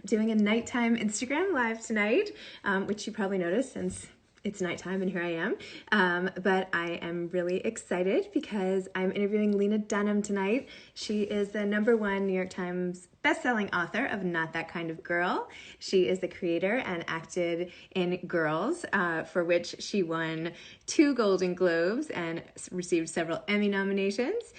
doing a nighttime Instagram live tonight, which you probably noticed since it's nighttime and here I am. But I am really excited because I'm interviewing Lena Dunham tonight. She is the #1 New York Times bestselling author of Not That Kind of Girl. She is the creator and acted in Girls, for which she won 2 Golden Globes and received several Emmy nominations.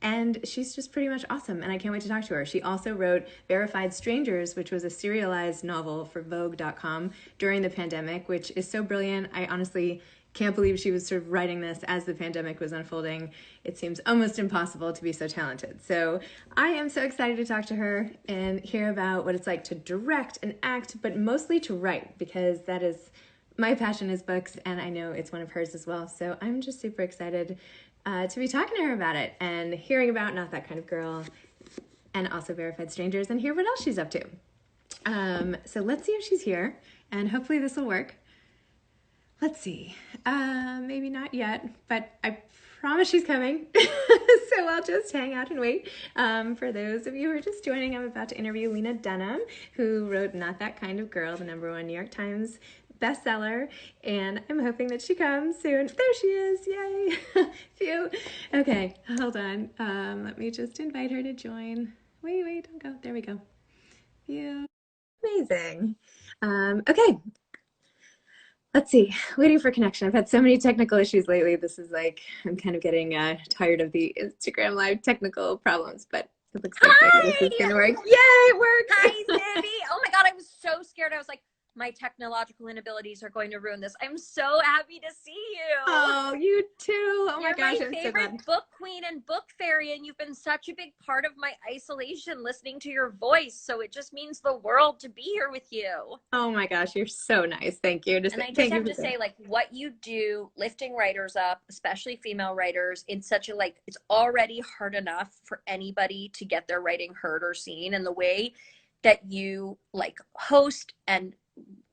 And she's just pretty much awesome, and I can't wait to talk to her. She also wrote Verified Strangers, which was a serialized novel for Vogue.com during the pandemic, which is so brilliant. I honestly can't believe she was sort of writing this as the pandemic was unfolding. It seems almost impossible to be so talented. So I am so excited to talk to her and hear about what it's like to direct and act, but mostly to write, because that is my passion is books, and I know it's one of hers as well. So I'm just super excited to be talking to her about it and hearing about Not That Kind of Girl and also Verified Strangers and hear what else she's up to. So let's see if she's here, and hopefully this will work. Let's see. Maybe not yet, but I promise she's coming. So I'll just hang out and wait. For those of you who are just joining, I'm about to interview Lena Dunham, who wrote Not That Kind of Girl, the #1 New York Times bestseller, and I'm hoping that she comes soon. There she is, yay. Phew. Okay, hold on. Let me just invite her to join. Wait, don't go. There we go. Phew. Amazing. Okay, let's see. Waiting for connection. I've had so many technical issues lately. This is like, I'm kind of getting tired of the Instagram Live technical problems, but it looks like maybe this is gonna work. Yay, it worked. Hi, Zibby. Oh my God, I was so scared. I was like, my technological inabilities are going to ruin this. I'm so happy to see you. Oh, you too. Oh my You're gosh, my I'm so favorite glad. book queen and book fairy, and you've been such a big part of my isolation listening to your voice. So it just means the world to be here with you. Oh my gosh, you're so nice. Thank you. And I just Thank you have for to saying. say, like, what you do, lifting writers up, especially female writers, in such a, like, it's already hard enough for anybody to get their writing heard or seen. And the way that you, like, host and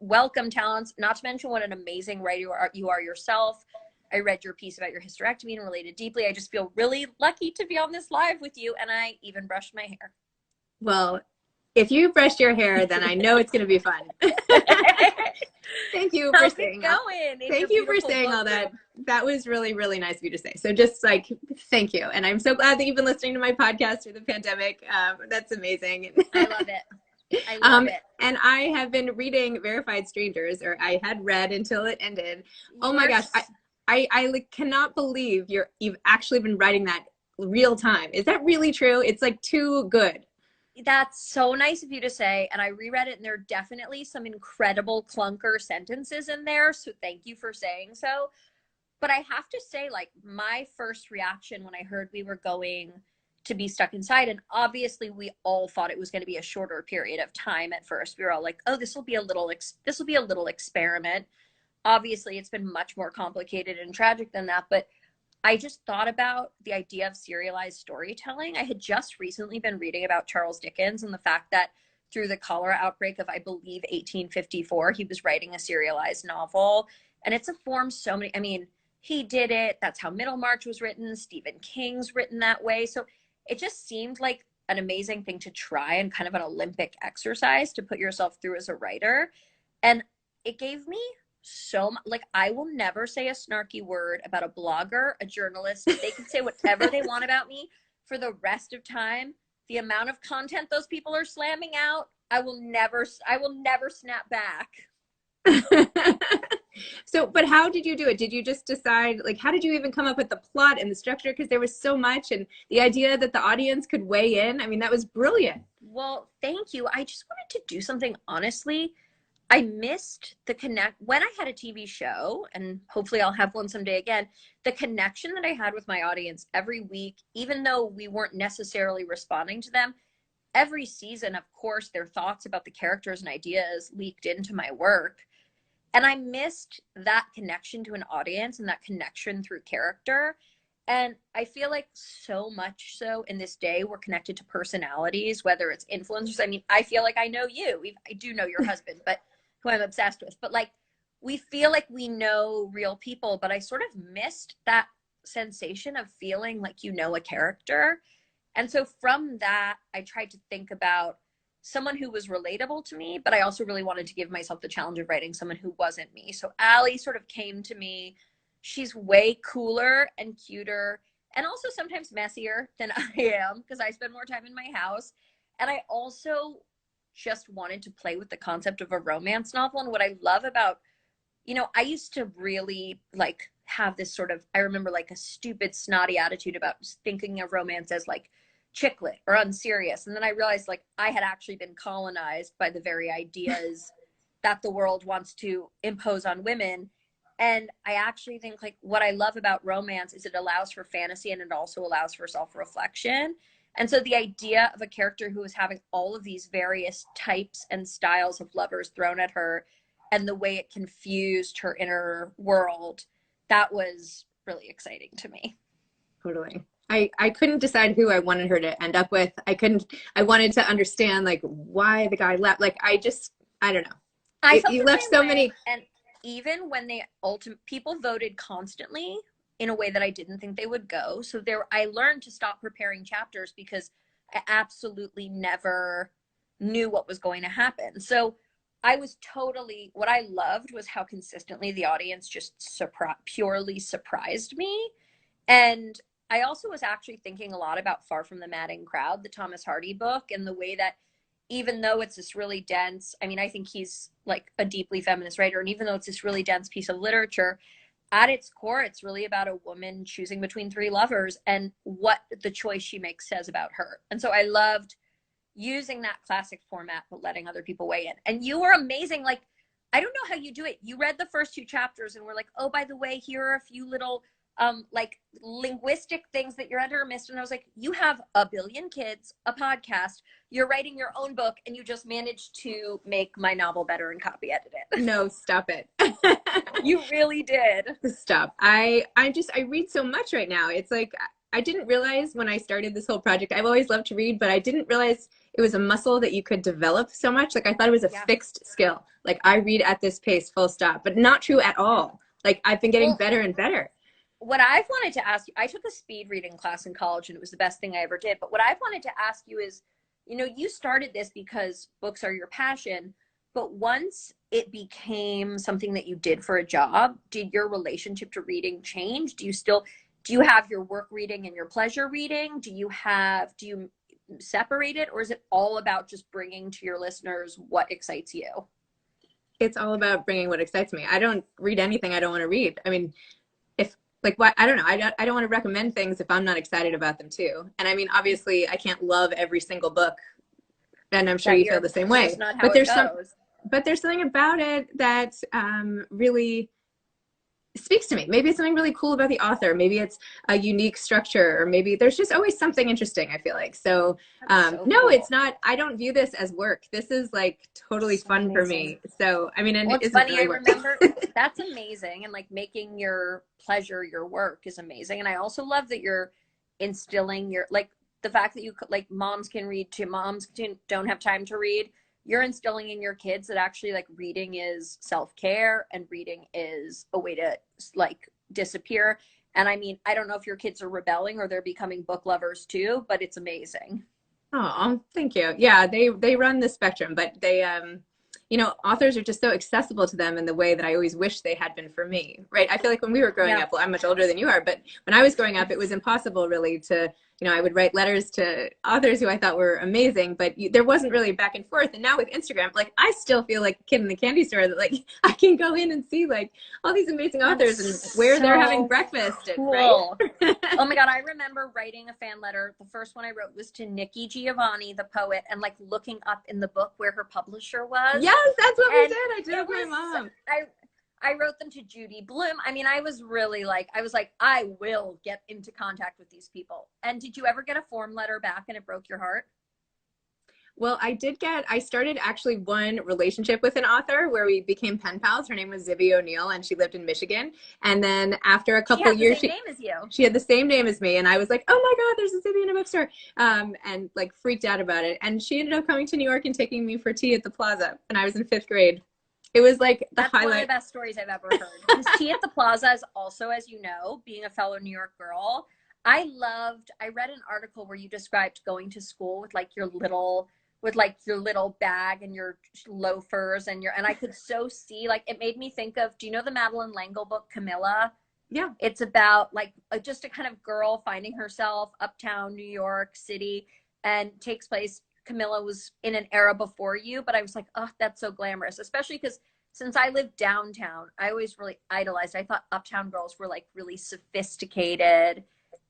welcome talents, not to mention what an amazing writer you are yourself. I read your piece about your hysterectomy and related deeply. I just feel really lucky to be on this live with you. And I even brushed my hair. Well, if you brushed your hair, then I know it's going to be fun. Thank you for saying all, thank you for saying all that. That was really, really nice of you to say. So just like, thank you. And I'm so glad that you've been listening to my podcast through the pandemic. That's amazing. I love it. I love it. And I have been reading Verified Strangers, or I had read until it ended. Oh my gosh. I like cannot believe you've actually been writing that real time. Is that really true? It's like too good. That's so nice of you to say. And I reread it, and there are definitely some incredible clunker sentences in there. So thank you for saying so. But I have to say, like, my first reaction when I heard we were going to be stuck inside, and obviously we all thought it was going to be a shorter period of time at first. We were all like, oh, this will be a little experiment. Obviously, it's been much more complicated and tragic than that. But I just thought about the idea of serialized storytelling. I had just recently been reading about Charles Dickens and the fact that through the cholera outbreak of, I believe, 1854, he was writing a serialized novel. And it's informed so many, I mean, he did it. That's how Middlemarch was written. Stephen King's written that way. So it just seemed like an amazing thing to try, and kind of an Olympic exercise to put yourself through as a writer. And it gave me so much, like, I will never say a snarky word about a blogger, a journalist. They can say whatever they want about me for the rest of time. The amount of content those people are slamming out, I will never snap back. So, but how did you do it? Did you just decide, like, how did you even come up with the plot and the structure? Because there was so much, and the idea that the audience could weigh in. I mean, that was brilliant. Well, thank you. I just wanted to do something honestly. I missed when I had a TV show, and hopefully I'll have one someday again, the connection that I had with my audience every week, even though we weren't necessarily responding to them, every season, of course, their thoughts about the characters and ideas leaked into my work. And I missed that connection to an audience and that connection through character. And I feel like so much so in this day, we're connected to personalities, whether it's influencers. I mean, I feel like I know you. I do know your husband, but who I'm obsessed with. But like, we feel like we know real people, but I sort of missed that sensation of feeling like you know a character. And so from that, I tried to think about someone who was relatable to me, but I also really wanted to give myself the challenge of writing someone who wasn't me. So Allie sort of came to me. She's way cooler and cuter and also sometimes messier than I am because I spend more time in my house. And I also just wanted to play with the concept of a romance novel. And what I love about, I used to really like have this sort of, I remember like a stupid, snotty attitude about thinking of romance as like chick lit or unserious. And then I realized like I had actually been colonized by the very ideas that the world wants to impose on women. And I actually think like what I love about romance is it allows for fantasy and it also allows for self-reflection. And so the idea of a character who is having all of these various types and styles of lovers thrown at her and the way it confused her inner world, that was really exciting to me. Totally. I couldn't decide who I wanted her to end up with. I wanted to understand like why the guy left. Like I don't know. I felt You the left same so way. many. And even when people voted constantly in a way that I didn't think they would go. So I learned to stop preparing chapters because I absolutely never knew what was going to happen. So what I loved was how consistently the audience just purely surprised me. And I also was actually thinking a lot about Far From the Madding Crowd, the Thomas Hardy book, and the way that even though it's this really dense, I mean, I think he's like a deeply feminist writer, and even though it's this really dense piece of literature, at its core, it's really about a woman choosing between three lovers and what the choice she makes says about her. And so I loved using that classic format, but letting other people weigh in. And you were amazing. Like, I don't know how you do it. You read the first two chapters and were like, oh, by the way, here are a few little like linguistic things that your editor missed. And I was like, you have a billion kids, a podcast, you're writing your own book, and you just managed to make my novel better and copy edit it. No, stop it. You really did. Stop. I read so much right now. It's like I didn't realize when I started this whole project. I've always loved to read, but I didn't realize it was a muscle that you could develop so much. Like I thought it was a fixed skill. Like I read at this pace, full stop, but not true at all. Like I've been getting better and better. What I've wanted to ask you, I took a speed reading class in college and it was the best thing I ever did. But what I've wanted to ask you is, you started this because books are your passion, but once it became something that you did for a job, did your relationship to reading change? Do you have your work reading and your pleasure reading? Do you separate it, or is it all about just bringing to your listeners what excites you? It's all about bringing what excites me. I don't read anything I don't want to read. I mean, I don't know. I don't want to recommend things if I'm not excited about them too. And I mean, obviously I can't love every single book, and I'm sure you feel the same way. But there's something about it that really speaks to me. Maybe it's something really cool about the author. Maybe it's a unique structure, or maybe there's just always something interesting, I feel like. So, no, cool. It's not, I don't view this as work. This is like totally fun amazing for me. So, I mean, and it's funny, really I remember that's amazing. And like making your pleasure your work is amazing. And I also love that you're instilling like the fact that you like moms can read to moms don't have time to read. You're instilling in your kids that actually like reading is self-care and reading is a way to like disappear. And I mean, I don't know if your kids are rebelling or they're becoming book lovers too, but it's amazing. Oh, thank you. Yeah, they run the spectrum, but they authors are just so accessible to them in the way that I always wish they had been for me, right? I feel like when we were growing up, well, I'm much older than you are, but when I was growing up, it was impossible really to, I would write letters to authors who I thought were amazing, but there wasn't really back and forth. And now with Instagram, like I still feel like a kid in the candy store that like I can go in and see like all these amazing authors and where they're having breakfast. Cool. Right? Oh my God. I remember writing a fan letter. The first one I wrote was to Nikki Giovanni, the poet, and like looking up in the book where her publisher was. Yes, that's what we did. I did it with my mom. I wrote them to Judy Bloom. I mean, I was like, I will get into contact with these people. And did you ever get a form letter back and it broke your heart? Well, I started actually one relationship with an author where we became pen pals. Her name was Zibby Owens, and she lived in Michigan. And then after a couple years, she had the same name as you. She had the same name as me. And I was like, oh my God, there's a Zibby in a bookstore. And like freaked out about it. And she ended up coming to New York and taking me for tea at the Plaza. And I was in 5th grade. It was like That's one of the best stories I've ever heard. Because tea at the Plaza is also, as you know, being a fellow New York girl, I read an article where you described going to school with like your little bag and your loafers and I could so see, like, it made me think of, do you know the Madeline L'Engle book, Camilla? Yeah. It's about like just a kind of girl finding herself uptown New York City, and takes place, Camilla was in an era before you, but I was like, oh, that's so glamorous, especially because since I lived downtown, I always really idolized. I thought uptown girls were like really sophisticated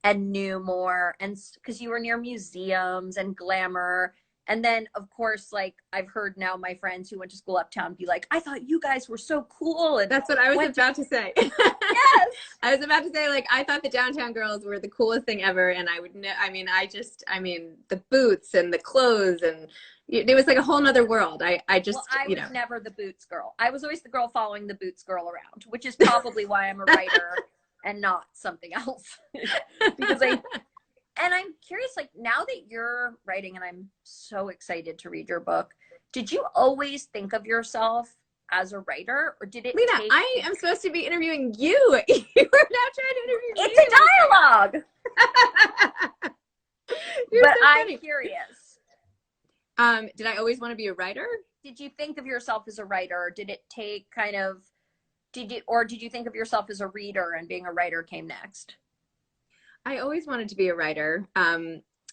and knew more, and because you were near museums and glamour. And then, of course, like I've heard now my friends who went to school uptown be like, I thought you guys were so cool. And that's what I was about to say. Yes. I was about to say, like, I thought the downtown girls were the coolest thing ever. And I would, the boots and the clothes, and it was like a whole nother world. I was never the boots girl. I was always the girl following the boots girl around, which is probably why I'm a writer and not something else. Because and I'm curious, like, now that you're writing, and I'm so excited to read your book, did you always think of yourself as a writer, or did it Lena, I am supposed to be interviewing you. You are now trying to interview me. It's a dialogue. But so I'm curious. Did I always want to be a writer? Did you think of yourself as a writer, or did it take kind of, did you think of yourself as a reader and being a writer came next? I always wanted to be a writer.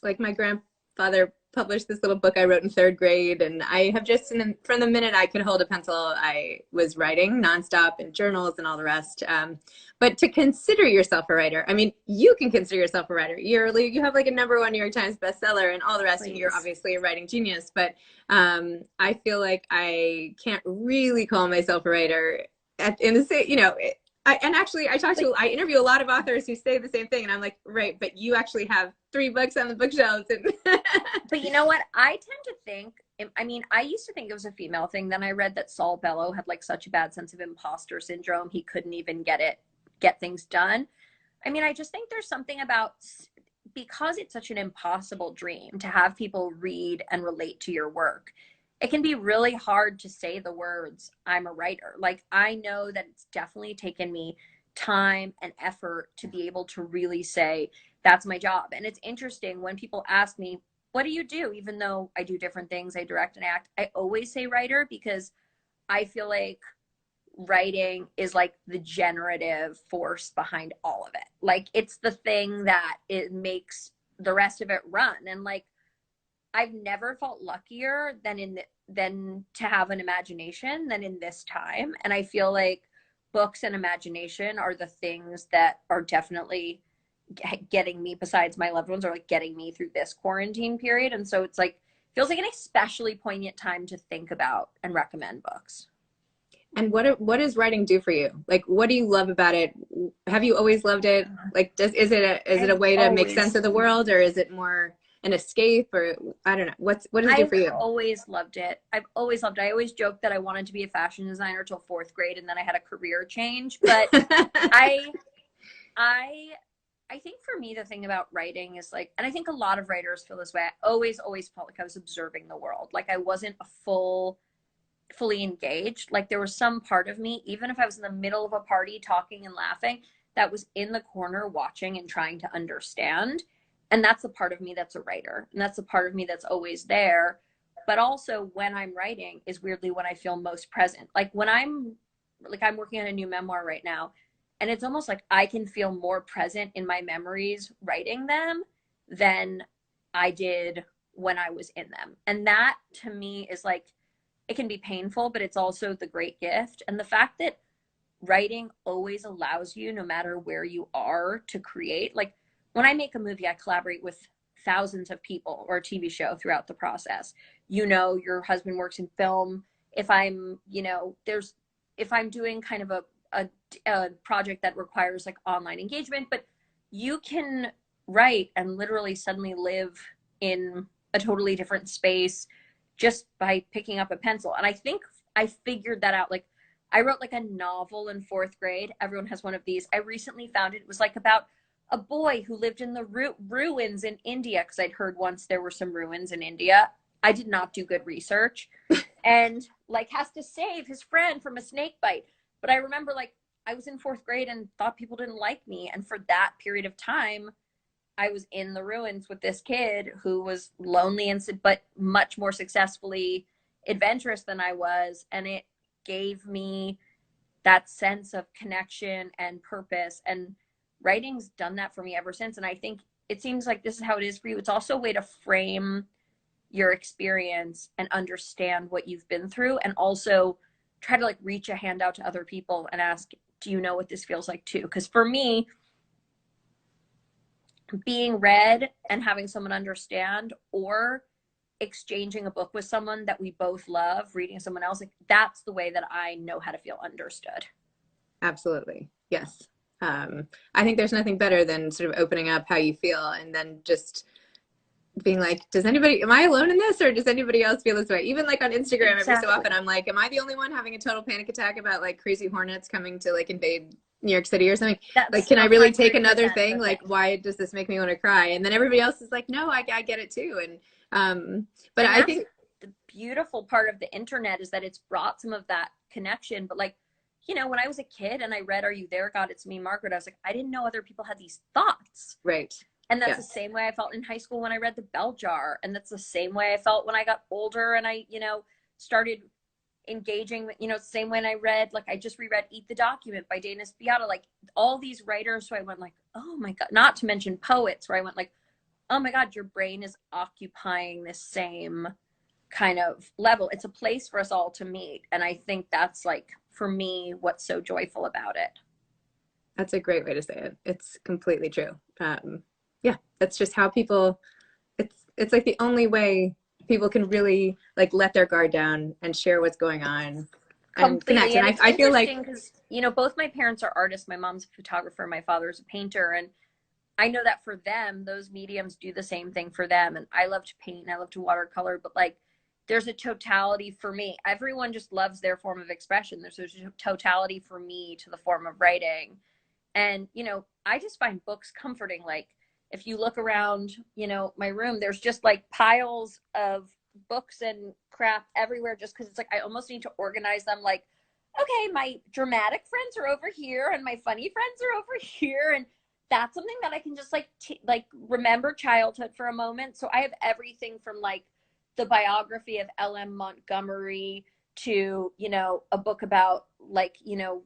Like my grandfather published this little book I wrote in 3rd grade, and I have just, from the minute I could hold a pencil, I was writing nonstop in journals and all the rest. But to consider yourself a writer, I mean, you can consider yourself a writer. You have like a #1 New York Times bestseller and all the rest, and you're obviously a writing genius. But I feel like I can't really call myself a writer in the same, I interview a lot of authors who say the same thing, and I'm like, right, but you actually have 3 books on the bookshelves. But you know what? I tend to think, I mean, I used to think it was a female thing. Then I read that Saul Bellow had like such a bad sense of imposter syndrome. He couldn't even get things done. I mean, I just think there's something about, because it's such an impossible dream to have people read and relate to your work, it can be really hard to say the words, I'm a writer. Like, I know that it's definitely taken me time and effort to be able to really say, that's my job. And it's interesting when people ask me, what do you do? Even though I do different things, I direct and act, I always say writer, because I feel like writing is like the generative force behind all of it. Like, it's the thing that it makes the rest of it run. And like, I've never felt luckier than to have an imagination than in this time. And I feel like books and imagination are the things that are definitely getting me, besides my loved ones, are like getting me through this quarantine period. And so it's like, feels like an especially poignant time to think about and recommend books. And what does writing do for you? Like, what do you love about it? Have you always loved it? Like, is it a way to make sense of the world, or is it more an escape, or I don't know, what does it do for you? I've always loved it. I always joked that I wanted to be a fashion designer till 4th grade, and then I had a career change. But I think for me, the thing about writing is like, and I think a lot of writers feel this way, I always felt like I was observing the world. Like, I wasn't fully engaged. Like, there was some part of me, even if I was in the middle of a party talking and laughing, that was in the corner watching and trying to understand. And that's the part of me that's a writer. And that's the part of me that's always there. But also, when I'm writing is weirdly when I feel most present. Like, when I'm working on a new memoir right now, and it's almost like I can feel more present in my memories writing them than I did when I was in them. And that to me is like, it can be painful, but it's also the great gift. And the fact that writing always allows you, no matter where you are, to create. Like, when I make a movie, I collaborate with thousands of people, or a TV show, throughout the process. Your husband works in film. If I'm doing kind of a project that requires like online engagement, but you can write and literally suddenly live in a totally different space just by picking up a pencil. And I think I figured that out. Like, I wrote like a novel in 4th grade. Everyone has one of these. I recently found it. It was like about a boy who lived in the ruins in India, because I'd heard once there were some ruins in India. I did not do good research, and like has to save his friend from a snake bite. But I remember, like, I was in 4th grade and thought people didn't like me. And for that period of time, I was in the ruins with this kid who was lonely and but much more successfully adventurous than I was, and it gave me that sense of connection and purpose, and writing's done that for me ever since. And I think it seems like this is how it is for you. It's also a way to frame your experience and understand what you've been through, and also try to like reach a hand out to other people and ask, do you know what this feels like too? Because for me, being read and having someone understand, or exchanging a book with someone that we both love, reading someone else, like that's the way that I know how to feel understood. Absolutely. Yes. I think there's nothing better than sort of opening up how you feel and then just being like, am I alone in this, or does anybody else feel this way? Even like on Instagram, Exactly. every so often I'm like, am I the only one having a total panic attack about like crazy hornets coming to like invade New York City or something? That's like, can I really take 100% another thing? the Like, thing. why does this make me want to cry? And then everybody else is like, no, I get it too. But And I that's think the beautiful part of the internet, is that it's brought some of that connection. But like, you know, when I was a kid and I read Are You There, God, It's Me, Margaret, I was like, I didn't know other people had these thoughts. right. And that's Yes. the same way I felt in high school when I read The Bell Jar. And that's the same way I felt when I got older and I, you know, started engaging with, you know, same when I read, like I just reread Eat the Document by Dana Spiotta, like all these writers who I went like, oh my God, not to mention poets where I went like, oh my God, your brain is occupying this same kind of level. It's a place for us all to meet. And I think that's like, for me, what's so joyful about it. That's a great way to say it. It's completely true. Yeah, that's just how people, it's like the only way people can really like let their guard down and share what's going on and connect. Completely. And And it's I feel like, interesting because, you know, both my parents are artists. My mom's a photographer, my father's a painter. And I know that for them, those mediums do the same thing for them. And I love to paint and I love to watercolor, but like there's a totality for me. Everyone just loves their form of expression. There's a totality for me to the form of writing. And, you know, I just find books comforting. Like if you look around, you know, my room, there's just like piles of books and crap everywhere, just because it's like I almost need to organize them. Like, okay, my dramatic friends are over here and my funny friends are over here. And that's something that I can just like remember childhood for a moment. So I have everything from like the biography of L.M. Montgomery to, you know, a book about like, you know,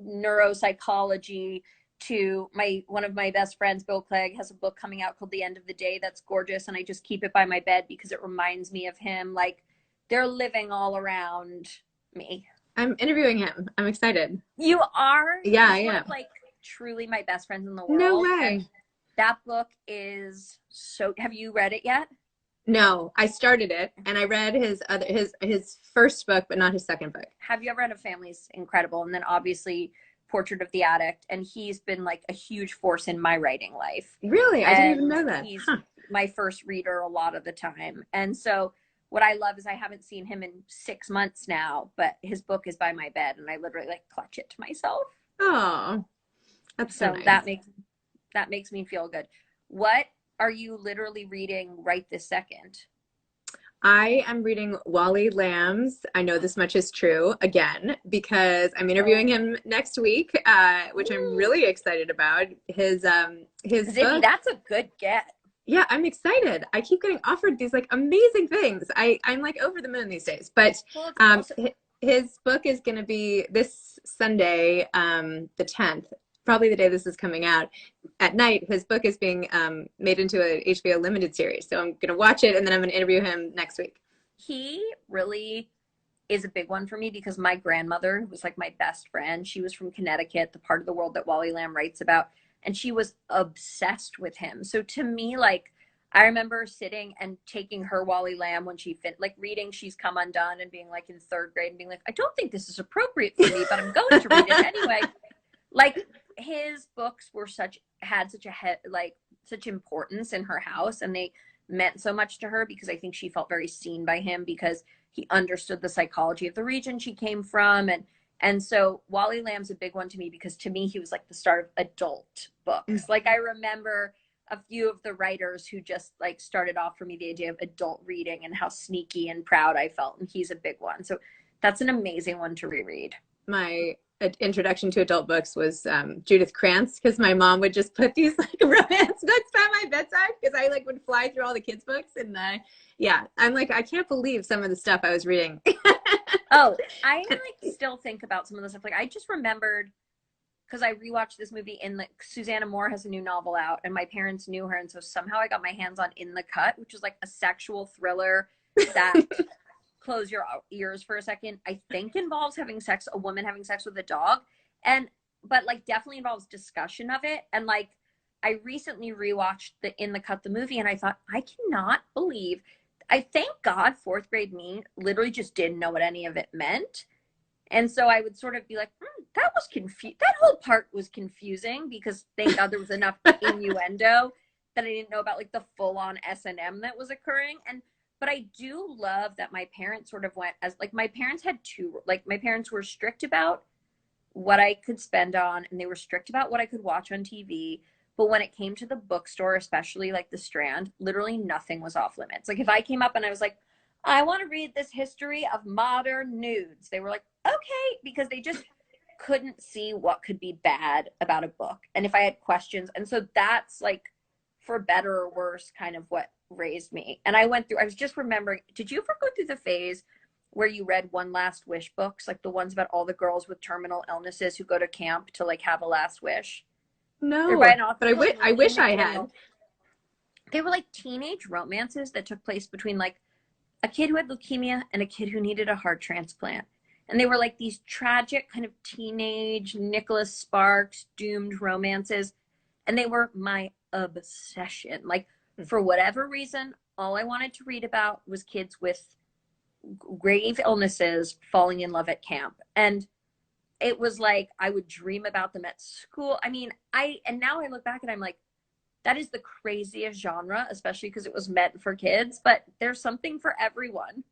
neuropsychology, to one of my best friends, Bill Clegg, has a book coming out called The End of the Day that's gorgeous, and I just keep it by my bed because it reminds me of him. Like they're living all around me. I'm interviewing him. I'm excited. You are? Yeah, I He's one am. of like truly my best friends in the No world. way. And that book is so, have you read it yet? No, I started it and I read his first book, but not his second book. Have you ever read A Family's Incredible? And then obviously Portrait of the Addict. And he's been like a huge force in my writing life. Really? I didn't even know that. He's my first reader a lot of the time. And so what I love is I haven't seen him in 6 months now, but his book is by my bed and I literally like clutch it to myself. Oh, that's so nice. That makes me feel good. What are you literally reading right this second? I am reading Wally Lamb's I Know This Much Is True again because I'm interviewing him next week, which I'm really excited about. His Zibby, book. that's a good get. Yeah, I'm excited. I keep getting offered these like amazing things. I'm like over the moon these days. But his book is going to be this Sunday, the 10th, probably the day this is coming out. At night, his book is being made into an HBO limited series. So I'm going to watch it and then I'm going to interview him next week. He really is a big one for me because my grandmother, who was like my best friend, she was from Connecticut, the part of the world that Wally Lamb writes about, and she was obsessed with him. So to me, like, I remember sitting and taking her Wally Lamb when she like reading She's Come Undone and being like in 3rd grade and being like, I don't think this is appropriate for me, but I'm going to read it anyway. Like his books were had such importance in her house, and they meant so much to her because I think she felt very seen by him because he understood the psychology of the region she came from. And so Wally Lamb's a big one to me because to me, he was like the start of adult books. Like I remember a few of the writers who just like started off for me the idea of adult reading and how sneaky and proud I felt. And he's a big one. So that's an amazing one to reread. My introduction to adult books was Judith Krantz, because my mom would just put these like romance books by my bedside because I like would fly through all the kids' books. And yeah, I'm like, I can't believe some of the stuff I was reading. Oh, I like still think about some of the stuff. Like I just remembered because I rewatched this movie Susanna Moore has a new novel out, and my parents knew her, and so somehow I got my hands on In the Cut, which is like a sexual thriller that close your ears for a second, I think involves a woman having sex with a dog, but like definitely involves discussion of it. And like I recently rewatched the In the Cut the movie, and I thought, I cannot believe, I thank God fourth grade me literally just didn't know what any of it meant. And so I would sort of be like, that was that whole part was confusing, because thank God there was enough innuendo that I didn't know about like the full on S&M that was occurring. But I do love that my parents sort of went as like, my parents were strict about what I could spend on, and they were strict about what I could watch on TV. But when it came to the bookstore, especially like the Strand, literally nothing was off limits. Like if I came up and I was like, I want to read this history of modern nudes, they were like, okay, because they just couldn't see what could be bad about a book. And if I had questions, and so that's like, for better or worse, kind of what raised me. And I was just remembering, did you ever go through the phase where you read One Last Wish books, like the ones about all the girls with terminal illnesses who go to camp to like have a last wish? No, but I wish I had. They were like teenage romances that took place between like a kid who had leukemia and a kid who needed a heart transplant. And they were like these tragic kind of teenage Nicholas Sparks doomed romances. And they were my obsession. Like for whatever reason, all I wanted to read about was kids with grave illnesses falling in love at camp. And it was like, I would dream about them at school. I mean, and now I look back and I'm like, that is the craziest genre, especially because it was meant for kids, but there's something for everyone.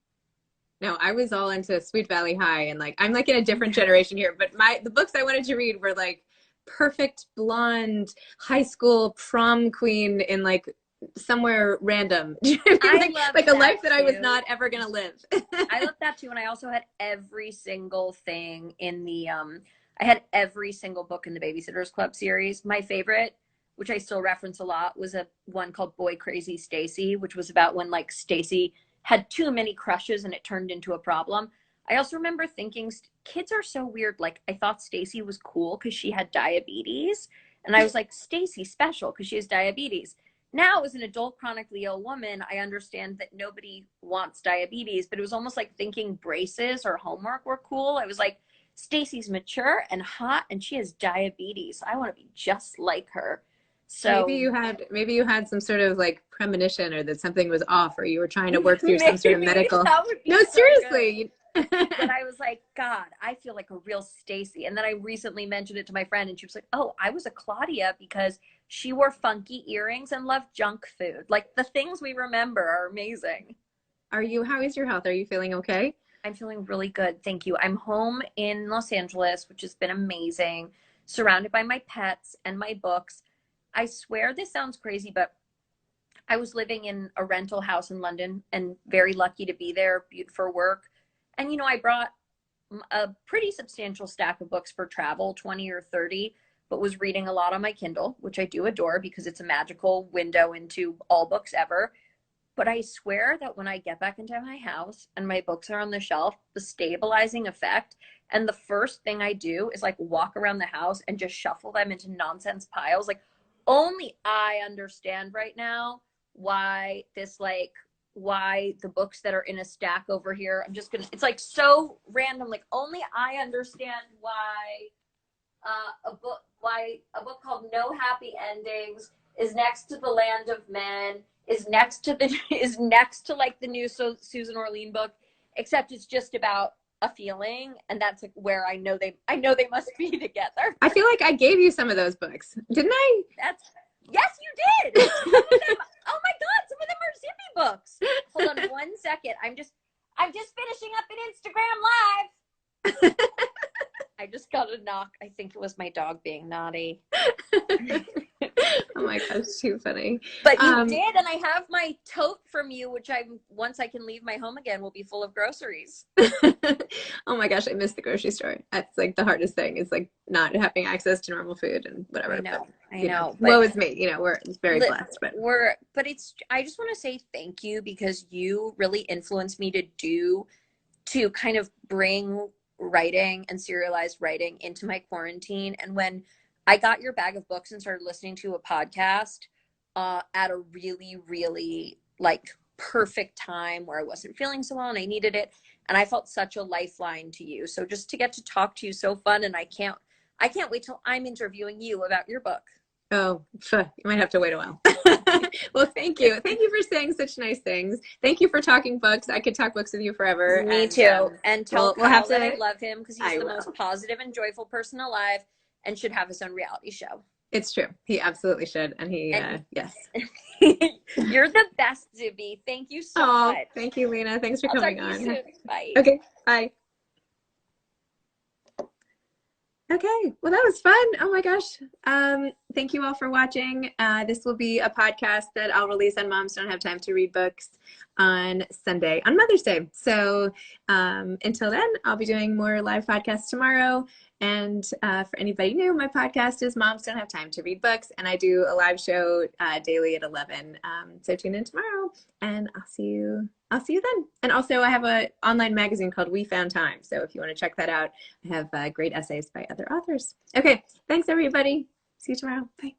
No, I was all into Sweet Valley High, and like I'm like in a different generation here, but the books I wanted to read were like perfect blonde high school prom queen in like somewhere random. Like a life that I was not ever gonna live. I loved that too, and I also had every single thing in the I had every single book in the Babysitters Club series. My favorite, which I still reference a lot, was a one called Boy Crazy Stacy, which was about when like Stacy had too many crushes and it turned into a problem. I also remember thinking kids are so weird. Like I thought Stacy was cool because she had diabetes, and I was like, Stacy's special because she has diabetes. Now as an adult chronically ill woman, I understand that nobody wants diabetes, but it was almost like thinking braces or homework were cool. I was like, Stacy's mature and hot and she has diabetes. I want to be just like her. So maybe you had some sort of like premonition, or that something was off, or you were trying to work through some sort of medical. No, so seriously. But I was like, God, I feel like a real Stacy. And then I recently mentioned it to my friend, and she was like, oh, I was a Claudia because she wore funky earrings and loved junk food. Like the things we remember are amazing. How is your health? Are you feeling okay? I'm feeling really good. Thank you. I'm home in Los Angeles, which has been amazing, surrounded by my pets and my books. I swear this sounds crazy, but I was living in a rental house in London and very lucky to be there for work. And, you know, I brought a pretty substantial stack of books for travel, 20 or 30, but was reading a lot on my Kindle, which I do adore because it's a magical window into all books ever. But I swear that when I get back into my house and my books are on the shelf, the stabilizing effect, and the first thing I do is like walk around the house and just shuffle them into nonsense piles. Like, only I understand right now why the books that are in a stack over here, it's like so random. Like only I understand why a book called No Happy Endings is next to The Land of Men, is next to like the new Susan Orlean book, except it's just about a feeling, and that's like where I know they must be together. I feel like I gave you some of those books, didn't I? Yes, you did. Some of them, oh my God, some of them are Zibby books. Hold on 1 second. I'm just finishing up an Instagram Live. I just got a knock. I think it was my dog being naughty. Oh my gosh, too funny. But you did, and I have my tote from you, which once I can leave my home again, will be full of groceries. Oh my gosh, I miss the grocery store. That's like the hardest thing is like not having access to normal food and whatever. I know, but, I know. Woe is me. We're very blessed, but I just want to say thank you because you really influenced me to kind of bring writing and serialized writing into my quarantine. And when I got your bag of books and started listening to a podcast at a really, really like perfect time where I wasn't feeling so well and I needed it. And I felt such a lifeline to you. So just to get to talk to you, so fun. And I can't wait till I'm interviewing you about your book. Oh, you might have to wait a while. Well, thank you. Thank you for saying such nice things. Thank you for talking books. I could talk books with you forever. Me too. And tell Kyle that I love him because he's the most positive and joyful person alive and should have his own reality show. It's true. He absolutely should. And yes. You're the best, Zibby. Thank you so much. Thank you, Lena. Thanks for coming on. Soon. Bye. Okay. Bye. Okay, well, that was fun. Oh my gosh. Thank you all for watching. This will be a podcast that I'll release on Moms Don't Have Time to Read Books on Sunday, on Mother's Day. So until then, I'll be doing more live podcasts tomorrow. And for anybody new, my podcast is Moms Don't Have Time to Read Books. And I do a live show daily at 11. So tune in tomorrow and I'll see you then. And also I have an online magazine called We Found Time. So if you want to check that out, I have great essays by other authors. Okay, thanks everybody. See you tomorrow. Bye.